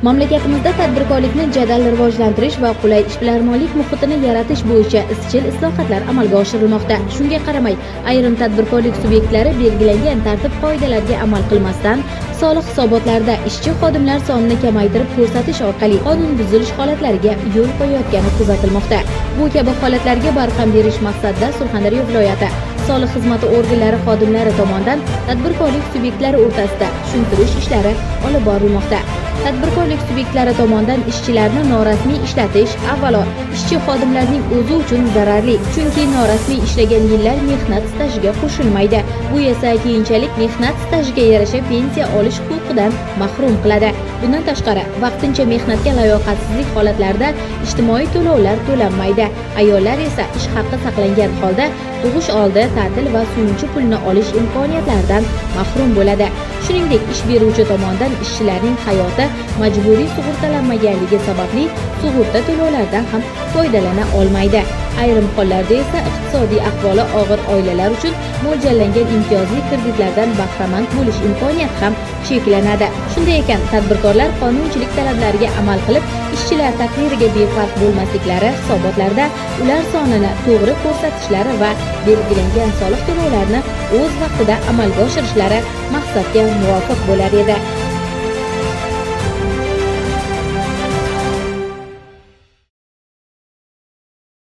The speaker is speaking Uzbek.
Mamlakatimizda tadbirkorlikni jadal rivojlantirish va qulay ishbilarmonlik muhitini yaratish bo'yicha izchil islohotlar amalga oshirilmoqda. Shunga qaramay, ayrim tadbirkorlik subyektlari belgilangan tartib-qoidalarga amal qilmasdan, soliq hisobotlarida ishchi xodimlar sonini kamaytirib ko'rsatish orqali qonun buzilish holatlariga yo'l qo'yayotgani kuzatilmoqda. Bu kabi holatlarga barham berish maqsadida Surxondaryo viloyati soliq xizmati organlari xodimlari tomonidan tadbirkorlik subyektlari o'rtasida tushuntirish ishlari olib borilmoqda. Tadbirkorlik subyektlari tomonidan ishchilarni norasmiy ishlatish avvalo ishchi xodimlarning o'zi uchun zararli, chunki norasmiy ishlagan yillar mehnat stajiga qo'shilmaydi. Bu esa keyinchalik mehnat stajiga yarasha pensiya olish huquqidan mahrum qiladi. Bundan tashqari, vaqtincha mehnatga layoqatsizlik holatlarida ijtimoiy to'lovlar to'lanmaydi. Ayollar esa ish haqqi saqlangan holda tug'ish oldi ta'til va suyunchi pulini olish imkoniyatlaridan mahrum bo'ladi. Shuningdek, ish beruvchi tomonidan ishchilarning hayoti majburiy sug'urtalanmaganligi sababli sug'urta to'lovlaridan ham foydalana olmaydi. Ayrim hollarda esa iqtisodiy ahvoli og'ir oilalar uchun mo'ljallangan imtiyozli kreditlardan bahramand bo'lish imkoniyati ham cheklanadi. Shunday ekan, tadbirkorlar qonunchilik talablariga amal qilib, ishchilar taqdiriga befarq bo'lmasliklari hisobotlarda ular sonini to'g'ri ko'rsatishlari va belgilangan soliq to'lovlarini o'z vaqtida amalga oshirishlari maqsadga muvofiq bo'lar edi.